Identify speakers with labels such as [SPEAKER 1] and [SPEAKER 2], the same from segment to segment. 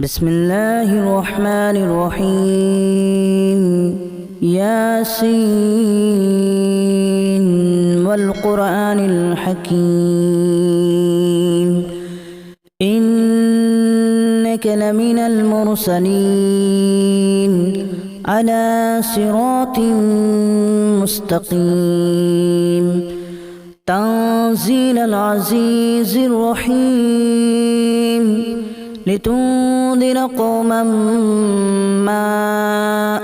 [SPEAKER 1] بسم الله الرحمن الرحيم ياسين والقرآن الحكيم إنك لمن المرسلين على صراط مستقيم تنزيل العزيز الرحيم لتنذر قوما ما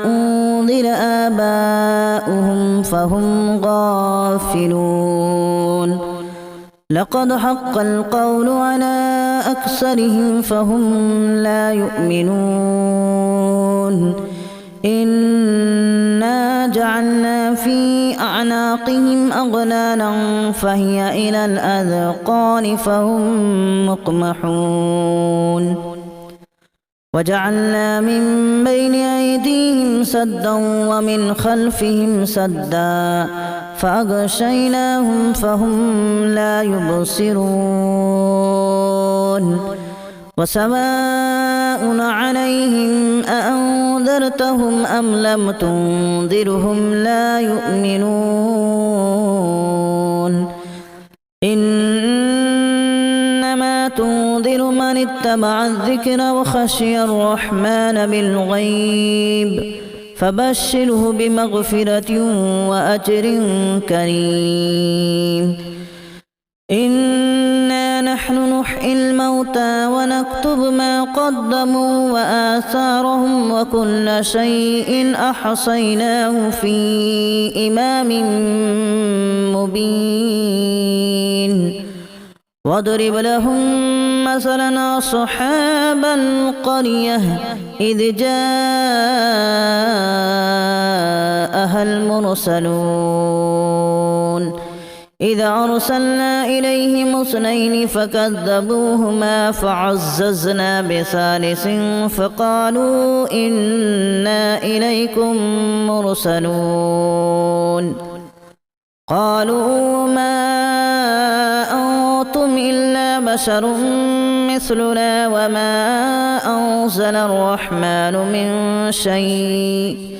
[SPEAKER 1] أنذر آباؤهم فهم غافلون لقد حق القول على أكثرهم فهم لا يؤمنون إنا جعلنا في أعناقهم أغلالا فهي إلى الأذقان فهم مقمحون وجعلنا من بين أيديهم سدا ومن خلفهم سدا فأغشيناهم فهم لا يبصرون وسواء عليهم أأنذرتهم أم لم تنذرهم لا يؤمنون إنما تنذر من اتبع الذكر وخشي الرحمن بالغيب فبشره بمغفرة وأجر كريم إنا نحن نحيي الموتى ونكتب ما قدموا وآثارهم وكل شيء أحصيناه في إمام مبين واضرب لهم مثلا أصحاب القرية إذ جاءها المرسلون إذا أرسلنا إليهم اثنين فكذبوهما فعززنا بثالث فقالوا إنا إليكم مرسلون قالوا ما أنتم إلا بشر مثلنا وما أنزل الرحمن من شيء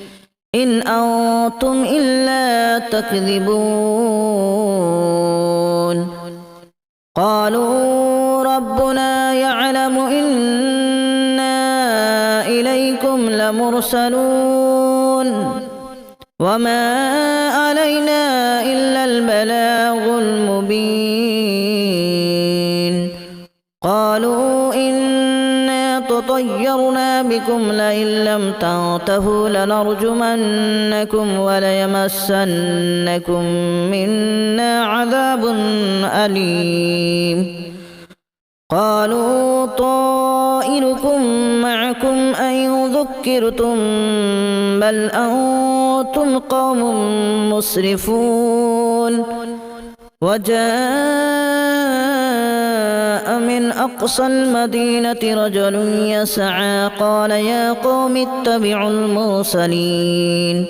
[SPEAKER 1] إن أنتم إلا تكذبون قالوا ربنا يعلم إنا إليكم لمرسلون وما علينا إلا البلاغ المبين قالوا إنا تطيرنا بكم لئن لم تنتهوا لنرجمنكم وليمسنكم منا عذاب أليم قالوا طائركم معكم أن ذكرتم بل أنتم قوم مسرفون وجاء من أقصى المدينة رجل يسعى قال يا قوم اتبعوا المرسلين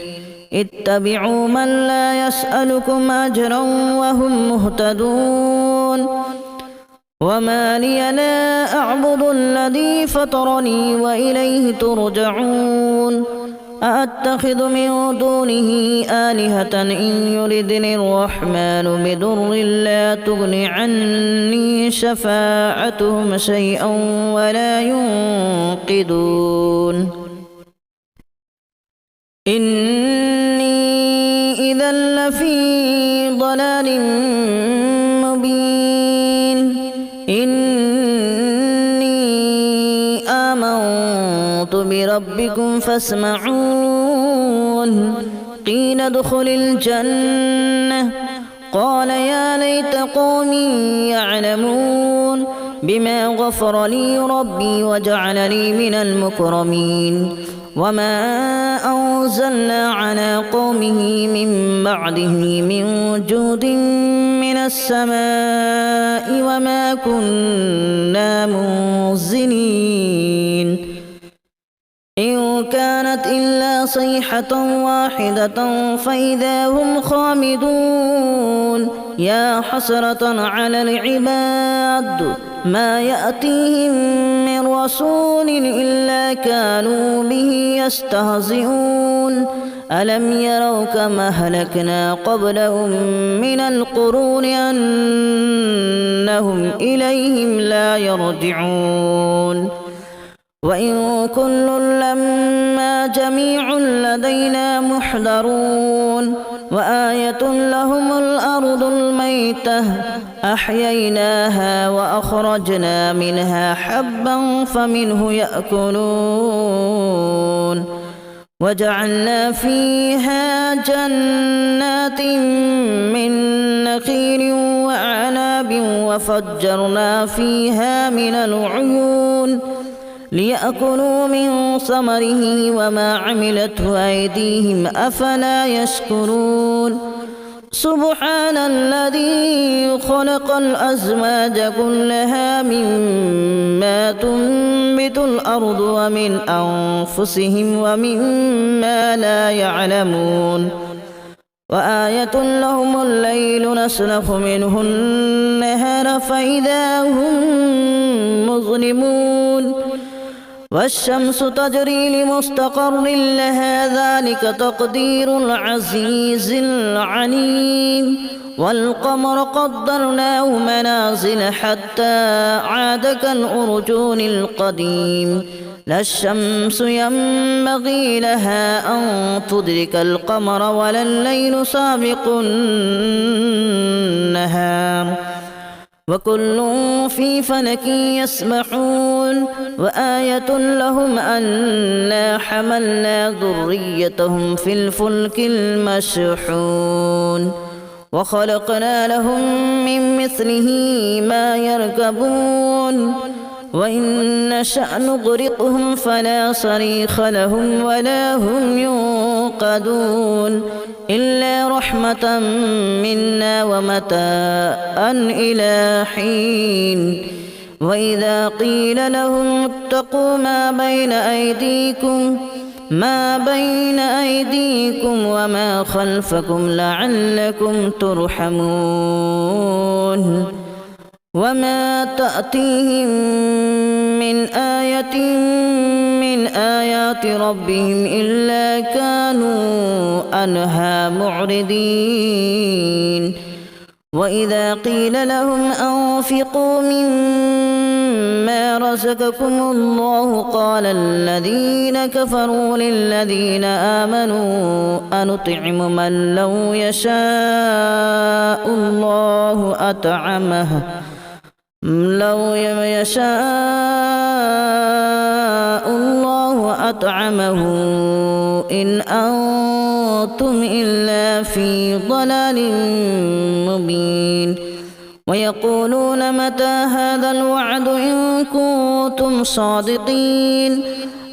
[SPEAKER 1] اتبعوا من لا يسألكم أجرا وهم مهتدون وما لي لا أعبد الذي فطرني وإليه ترجعون أأتخذ من دونه آلهة إن يردني الرحمن بضر لا تغن عني شفاعتهم شيئا ولا ينقذون إني إذا لفي ضلال مبين إني آمنت بربكم فاسمعون قيل ادخل الجنة قال يا ليت قومي يعلمون بما غفر لي ربي وجعلني من المكرمين وما أنزلنا على قومه من بعده من جود من السماء وما كنا منزلين إن كانت إلا صيحة واحدة فإذا هم خامدون يا حسرة على العباد ما يأتيهم من رسول إلا كانوا به يستهزئون ألم يروا كما أهلكنا قبلهم من القرون أنهم إليهم لا يرجعون وإن كل لما جميع لدينا محضرون وآية لهم الأرض الميتة أحييناها وأخرجنا منها حبا فمنه يأكلون وجعلنا فيها جنات من نخيل وأعناب وفجرنا فيها من العيون ليأكلوا من ثمره وما عملته أيديهم أفلا يشكرون سبحان الذي خلق الأزواج كلها مما تنبت الأرض ومن أنفسهم ومما لا يعلمون وآية لهم الليل نسلخ منه النهار فإذا هم مظلمون والشمس تجري لمستقر لها ذلك تقدير العزيز العليم والقمر قدرناه منازل حتى عاد كالأرجون القديم لا الشمس ينبغي لها أن تدرك القمر ولا الليل سابق النهار وكل في فلك يسبحون وآية لهم أنا حملنا ذريتهم في الفلك المشحون وخلقنا لهم من مثله ما يركبون وإن نشأ نغرقهم فلا صريخ لهم ولا هم ينقذون إلا رحمة منا ومتاعا إلى حين وإذا قيل لهم اتقوا ما بين أيديكم وما خلفكم لعلكم ترحمون وما تأتيهم من آية من آيات ربهم إلا كانوا عنها معرضين وإذا قيل لهم أنفقوا مما رزقكم الله قال الذين كفروا للذين آمنوا أنطعم من لو يشاء الله أطعمه إن أنتم إلا في ضلال مبين ويقولون متى هذا الوعد إن كنتم صادقين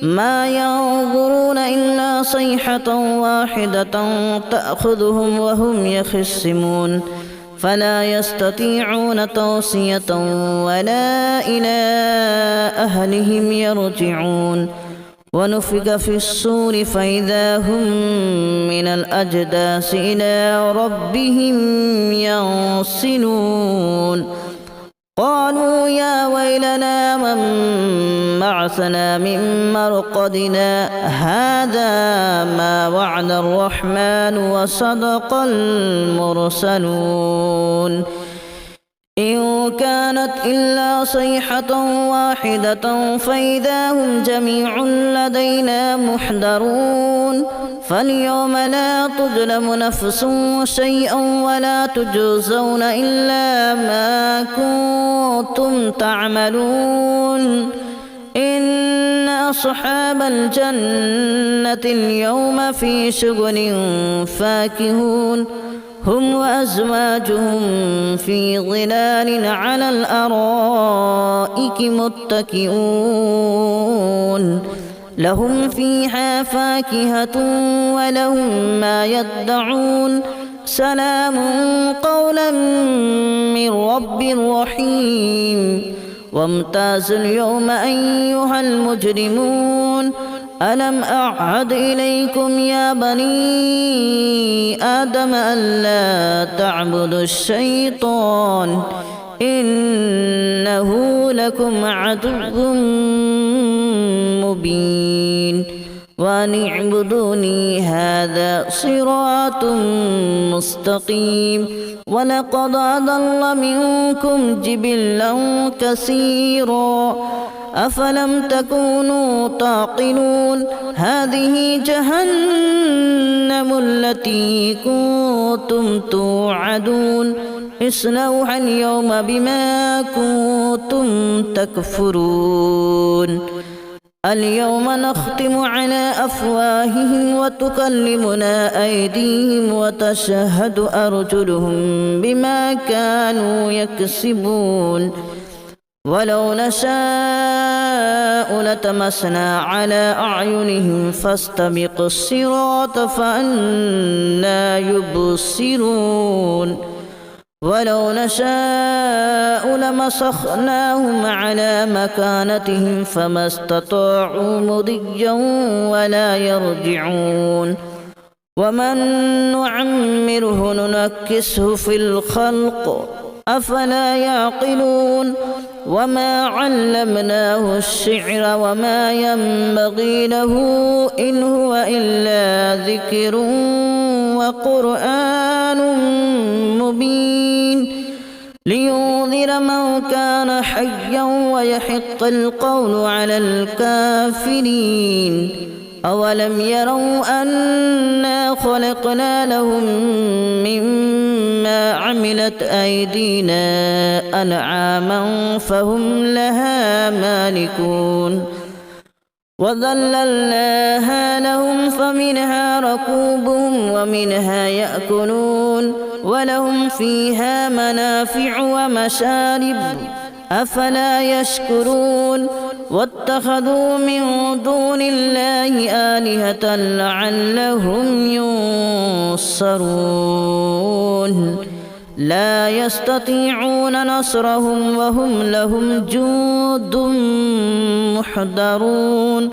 [SPEAKER 1] ما ينظرون إلا صيحة واحدة تأخذهم وهم يخصمون فلا يستطيعون توصية ولا إلى أهلهم يرجعون ونفخ في الصور فإذا هم من الأجداث إلى ربهم ينسلون قالوا يا ويلنا من بعثنا من مرقدنا هذا ما وعد الرحمن وصدق المرسلون إن كانت إلا صيحة واحدة فإذا هم جميع لدينا محضرون فاليوم لا تظلم نفس شيئا ولا تجزون إلا ما كنتم تعملون إن أصحاب الجنة اليوم في شغل فاكهون هم وأزواجهم في ظلال على الأرائك متكئون لهم فيها فاكهة ولهم ما يدعون سلام قولا من رب رحيم وامتازوا اليوم أيها المجرمون ألم أعهد إليكم يا بني آدم ألا تعبدوا الشيطان إنه لكم عدو مبين وأن اعبدوني هذا صراط مستقيم ولقد أضل منكم جبلا كثيرا أفلم تكونوا تعقلون هذه جهنم التي كنتم توعدون اصلوها اليوم بما كنتم تكفرون اليوم نختم على أفواههم وتكلمنا أيديهم وتشهد أرجلهم بما كانوا يكسبون ولو نشاء لتمسنا على أعينهم فاستبقوا الصراط فأنى يبصرون ولو نشاء لمسخناهم على مكانتهم فما استطاعوا مضيا ولا يرجعون ومن نعمره ننكسه في الخلق أفلا يعقلون وما علمناه الشعر وما ينبغي له إن هو إلا ذكر وقرآن مبين لينذر من كان حيا ويحق القول على الكافرين أولم يروا أنا خلقنا لهم مما عملت أيدينا أنعاما فهم لها مالكون وذللناها لهم فمنها ركوبهم ومنها يأكلون ولهم فيها منافع ومشارب أفلا يشكرون واتخذوا من دون الله آلهة لعلهم ينصرون لا يستطيعون نصرهم وهم لهم جند محضرون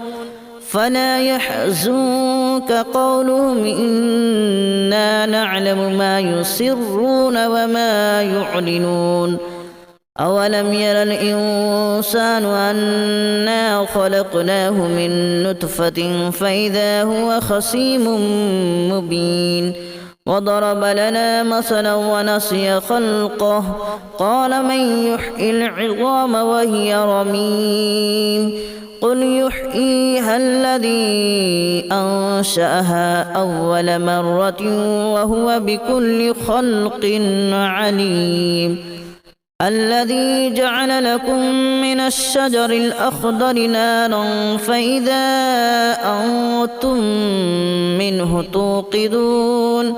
[SPEAKER 1] فلا يحزنك قولهم إنا نعلم ما يسرون وما يعلنون أولم ير الإنسان أنا خلقناه من نطفة فإذا هو خصيم مبين وضرب لنا مثلا ونسي خلقه قال من يحيي العظام وهي رميم قل يحييها الذي أنشأها أول مرة وهو بكل خلق عليم الذي جعل لكم من الشجر الأخضر نارا فإذا أنتم منه توقدون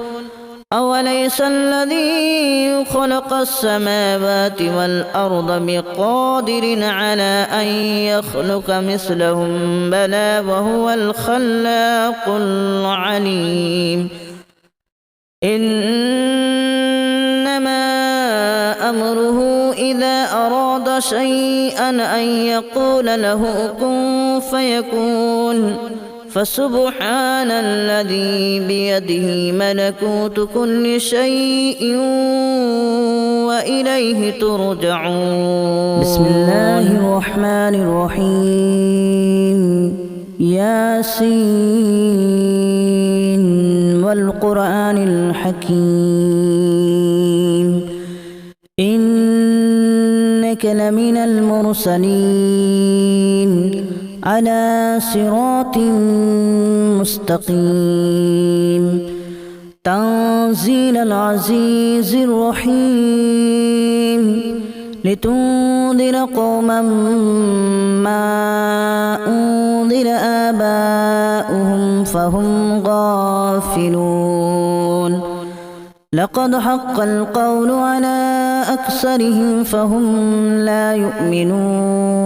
[SPEAKER 1] أوليس الذي خلق السماوات والأرض بقادر على أن يخلق مثلهم بلى وهو الخلاق العليم إنما أمره إذا أراد شيئا أن يقول له كن فيكون فسبحان الذي بيده ملكوت كل شيء وإليه ترجعون بسم الله الرحمن الرحيم ياسين والقرآن الحكيم إنك لمن المرسلين على صراط مستقيم تنزيل العزيز الرحيم لتنذر قوما ما أنذر آباؤهم فهم غافلون لقد حق القول على أكثرهم فهم لا يؤمنون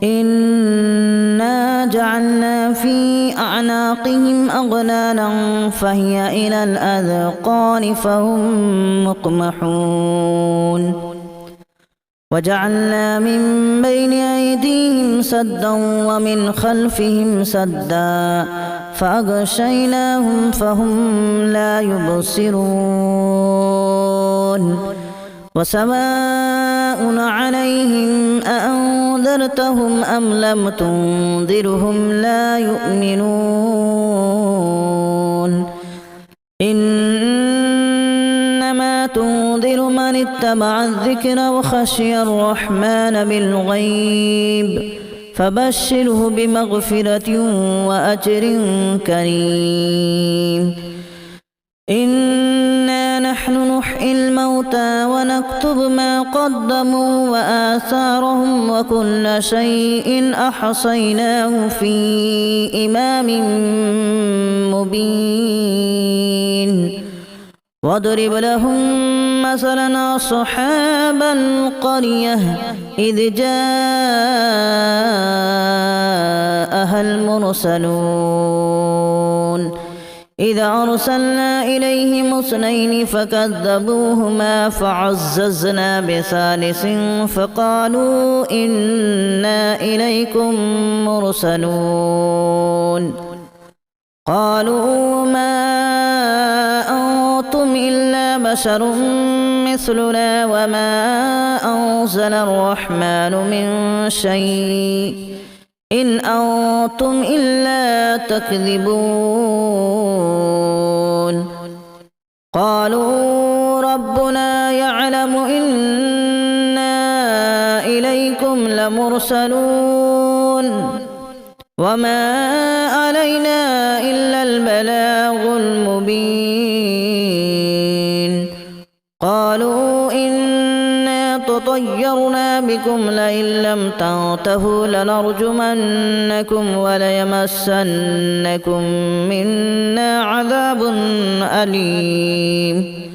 [SPEAKER 1] إنا جعلنا في أعناقهم أغلالا فهي إلى الأذقان فهم مقمحون وجعلنا من بين أيديهم سدا ومن خلفهم سدا فأغشيناهم فهم لا يبصرون وسواء عليهم أأنذرتهم أم لم تنذرهم لا يؤمنون إنما تنذر من اتبع الذكر وخشي الرحمن بالغيب فبشره بمغفرة وأجر كريم إنا نحن نحيي الموتى ونكتب ما قدموا وآثارهم وكل شيء أحصيناه في إمام مبين واضرب لهم مثلا أصحاب القرية إذ جاءها المرسلون إذا أرسلنا إليهم اثنين فكذبوهما فعززنا بثالث فقالوا إنا إليكم مرسلون قالوا ما أنتم إلا بشر مثلنا وما أنزل الرحمن من شيء إن أنتم إلا تكذبون قالوا ربنا يعلم إنا إليكم لمرسلون وما علينا إلا البلاغ المبين قالوا إنا تطيرنا بكم لئن لم تنتهوا لنرجمنكم وليمسنكم منا عذاب أليم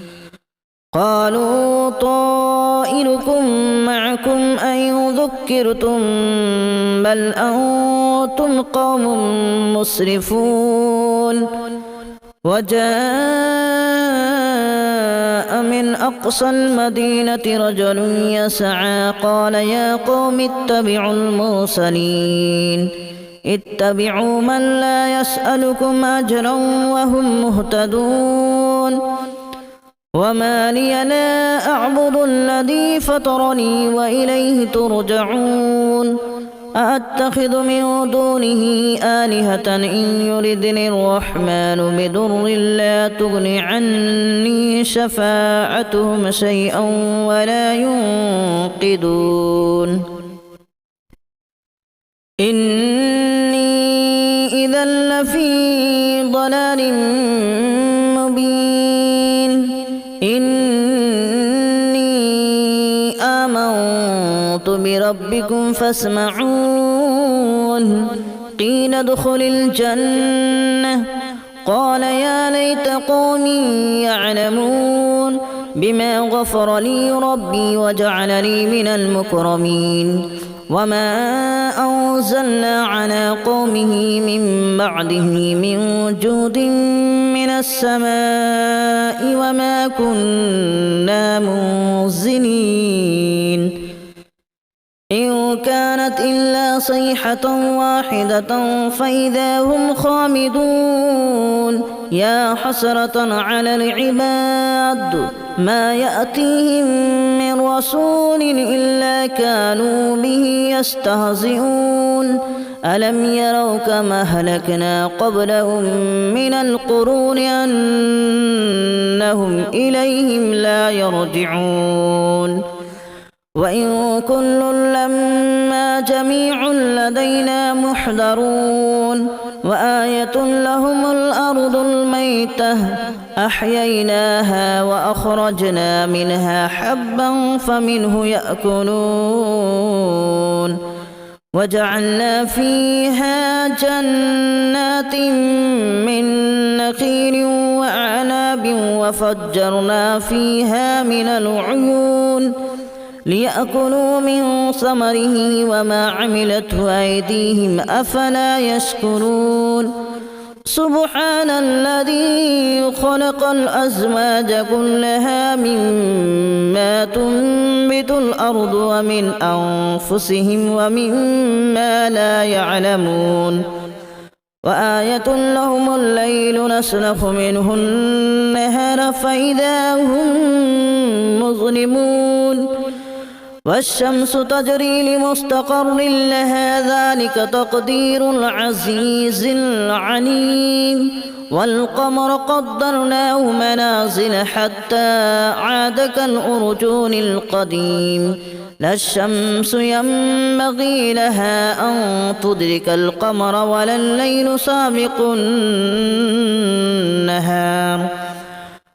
[SPEAKER 1] قالوا طائركم معكم أن ذكرتم بل أنتم قوم مسرفون وجاء من أقصى المدينة رجل يسعى قال يا قوم اتبعوا المرسلين اتبعوا من لا يسألكم أجرا وهم مهتدون وما لي لا أعبد الذي فطرني وإليه ترجعون أأتخذ من دونه آلهة إن يردني الرحمن بضر لا تغن عني شفاعتهم شيئا ولا ينقذون إني إذا لفي ضلال مبين إني آمنت بربكم فاسمعون قيل ادخل الجنة قال يا ليت قومي يعلمون بما غفر لي ربي وجعلني من المكرمين وما أنزلنا على قومه من بعده من جود من السماء وما كنا منزلين إن كانت إلا صيحة واحدة فإذا هم خامدون يا حسرة على العباد ما يأتيهم من رسول إلا كانوا به يستهزئون ألم يروا كما أهلكنا قبلهم من القرون أنهم إليهم لا يرجعون وإن كل لما جميع لدينا محضرون وآية لهم الأرض الميتة أحييناها وأخرجنا منها حبا فمنه يأكلون وجعلنا فيها جنات من نخيل وأعناب وفجرنا فيها من العيون ليأكلوا من ثمره وما عملته أيديهم أفلا يشكرون سبحان الذي خلق الأزواج كلها مما تنبت الأرض ومن أنفسهم ومما لا يعلمون وآية لهم الليل نسلخ منه النهار فإذا هم مظلمون والشمس تجري لمستقر لها ذلك تقدير العزيز العليم والقمر قدرناه منازل حتى عاد كالأرجون القديم لا الشمس ينبغي لها أن تدرك القمر ولا الليل سابق النهار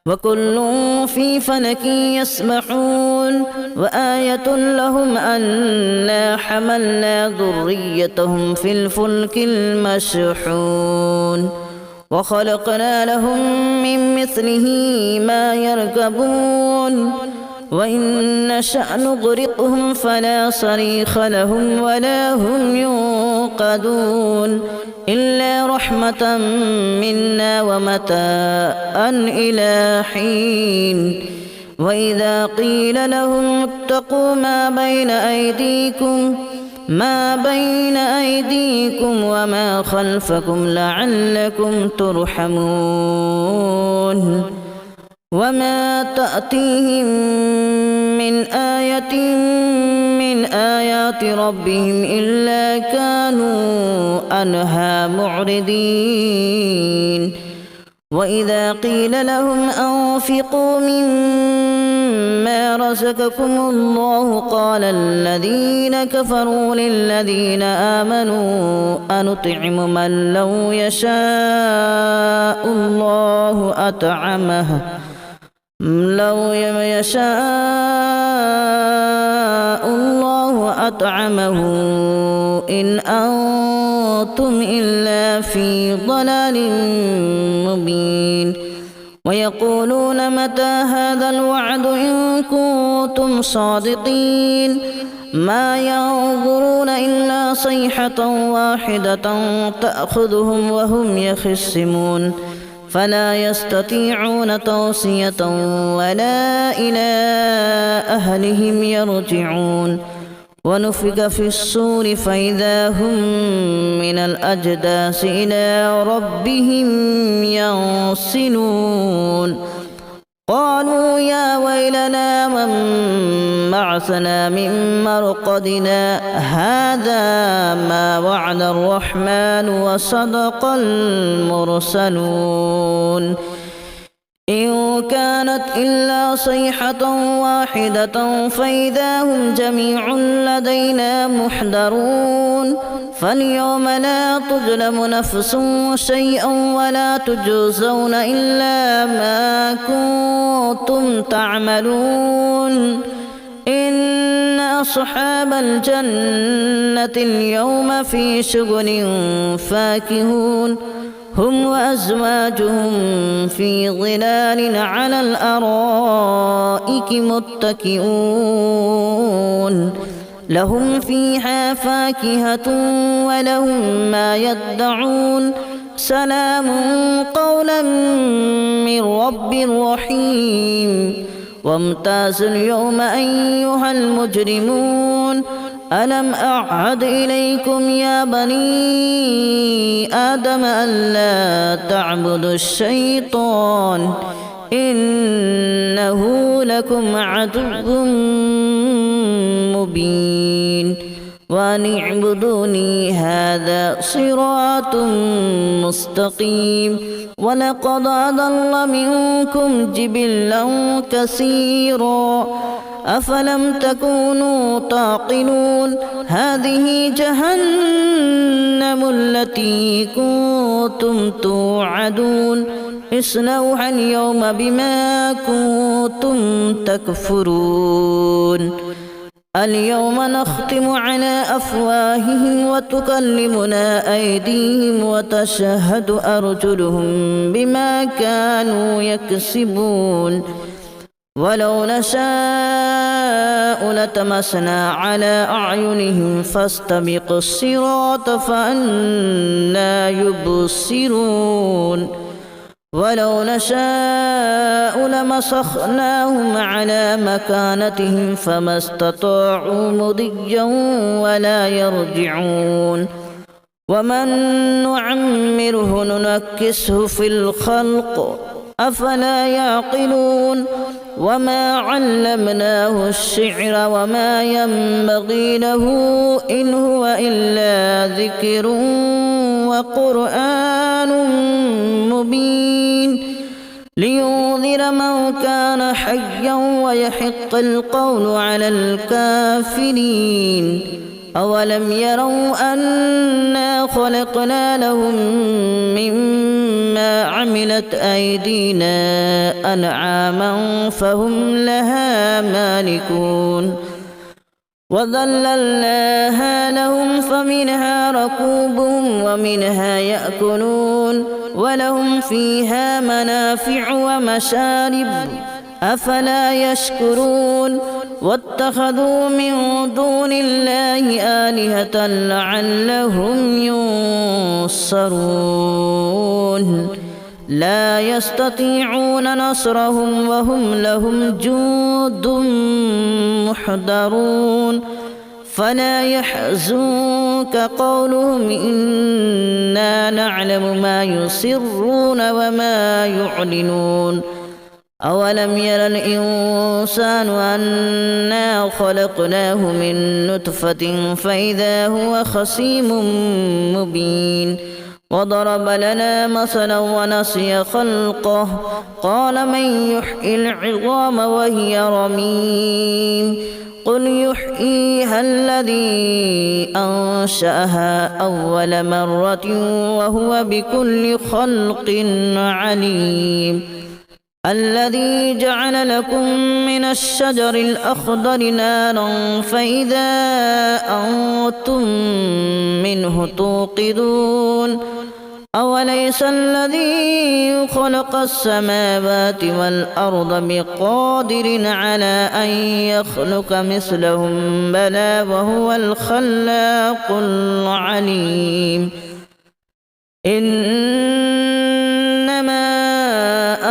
[SPEAKER 1] وكل في فلك يسبحون وآية لهم أنا حملنا ذريتهم في الفلك المشحون وخلقنا لهم من مثله ما يركبون وإن نشأ نغرقهم فلا صريخ لهم ولا هم ينقذون إلا رحمة منا ومتاعا إلى حين وإذا قيل لهم اتقوا ما بين أيديكم وما خلفكم لعلكم ترحمون وما تأتيهم من آية من آيات ربهم إلا كانوا عنها معرضين وإذا قيل لهم أنفقوا مما رزقكم الله قال الذين كفروا للذين آمنوا أنطعم من لو يشاء الله أطعمه إن أنتم إلا في ضلال مبين ويقولون متى هذا الوعد إن كنتم صادقين ما ينظرون إلا صيحة واحدة تأخذهم وهم يخصمون فلا يستطيعون توصية ولا إلى أهلهم يرجعون ونفخ في الصور فإذا هم من الأجداث إلى ربهم ينسلون قالوا يا ويلنا من بعثنا من مرقدنا هذا ما وعد الرحمن وصدق المرسلون إن كانت إلا صيحة واحدة فإذا هم جميع لدينا محضرون فاليوم لا تظلم نفس شيئا ولا تجزون إلا ما كنتم تعملون إن أصحاب الجنة اليوم في شغل فاكهون هم وأزواجهم في ظلال على الأرائك متكئون لهم فيها فاكهة ولهم ما يدعون سلام قولا من رب رحيم وامتازوا اليوم أيها المجرمون ألم أعهد إليكم يا بني آدم ألا تعبدوا الشيطان إنه لكم عدو مبين وأن اعبدوني هذا صراط مستقيم ولقد أضل منكم جبلا كثيرا أفلم تكونوا تعقلون هذه جهنم التي كنتم توعدون اصلوها اليوم بما كنتم تكفرون اليوم نختم على أفواههم وتكلمنا أيديهم وتشهد أرجلهم بما كانوا يكسبون ولو نشاء لتمسنا على أعينهم فاستبقوا الصراط فأنى يبصرون ولو نشاء لمسخناهم على مكانتهم فما استطاعوا مضيا ولا يرجعون ومن نعمره ننكسه في الخلق أفلا يعقلون وما علمناه الشعر وما ينبغي له إن هو إلا ذكر وقرآن مبين لينذر من كان حيا ويحق القول على الكافرين أولم يروا أنا خلقنا لهم مما عملت أيدينا أنعاما فهم لها مالكون وذللناها لهم فمنها ركوبهم ومنها يأكلون ولهم فيها منافع ومشارب أفلا يشكرون واتخذوا من دون الله آلهة لعلهم ينصرون لا يستطيعون نصرهم وهم لهم جند محضرون فلا يحزنك قولهم إنا نعلم ما يسرون وما يعلنون أولم ير الإنسان أنا خلقناه من نطفة فإذا هو خصيم مبين وضرب لنا مثلا ونسي خلقه قال من يحيي العظام وهي رميم قل يحييها الذي أنشأها أول مرة وهو بكل خلق عليم الذي جعل لكم من الشجر الأخضر نارا فإذا أنتم منه توقدون أوليس الذي خلق السماوات والأرض بقادر على أن يخلق مثلهم بلى وهو الخلاق العليم إنما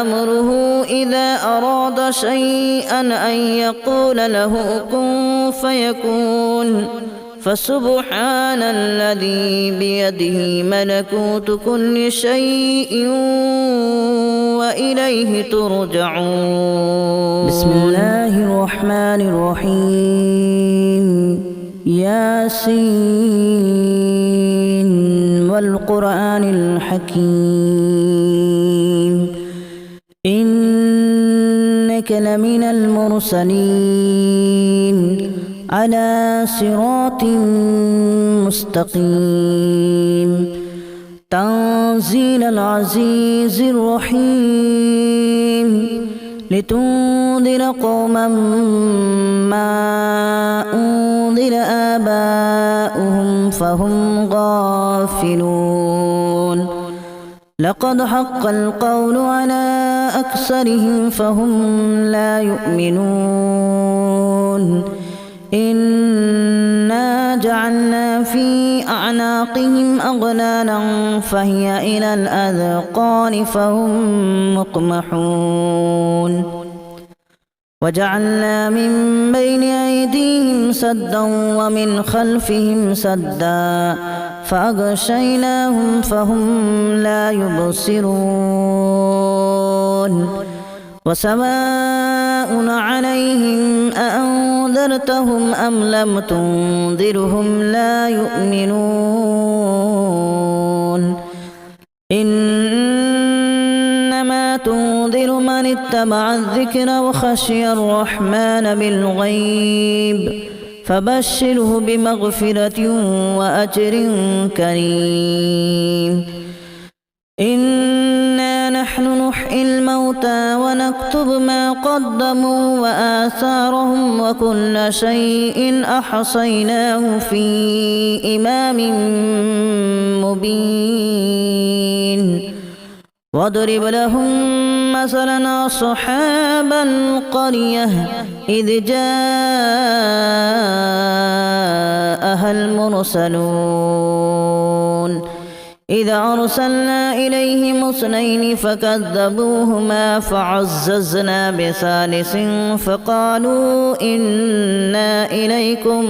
[SPEAKER 1] أمره إذا أراد شيئا أن يقول له كن فيكون فسبحان الذي بيده ملكوت كل شيء وإليه ترجعون بسم الله الرحمن الرحيم ياسين والقرآن الحكيم إنك لمن المرسلين على صراط مستقيم تنزيل العزيز الرحيم لتنذر قوما ما أنذر آباؤهم فهم غافلون لقد حق القول على أكثرهم فهم لا يؤمنون إنا جعلنا في أعناقهم أغلالا فهي إلى الأذقان فهم مقمحون وجعلنا من بين أيديهم سدا ومن خلفهم سدا فأغشيناهم فهم لا يبصرون وسواء عليهم أأنذرتهم أم لم تنذرهم لا يؤمنون إنما تنذر من اتبع الذكر وخشي الرحمن بالغيب فبشره بمغفرة وأجر كريم إنا نحن نحيي الموتى ونكتب ما قدموا وآثارهم وكل شيء أحصيناه في إمام مبين واضرب لهم مثلا أصحاب القرية إذ جاءها المرسلون إذا أرسلنا إليهم اثنين فكذبوهما فعززنا بثالث فقالوا إنا إليكم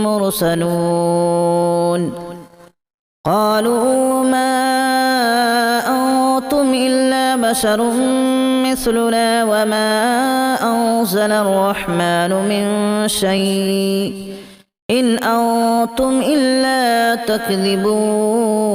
[SPEAKER 1] مرسلون قالوا ما أنتم إلا بشر مثلنا وما أنزل الرحمن من شيء إن أنتم إلا تكذبون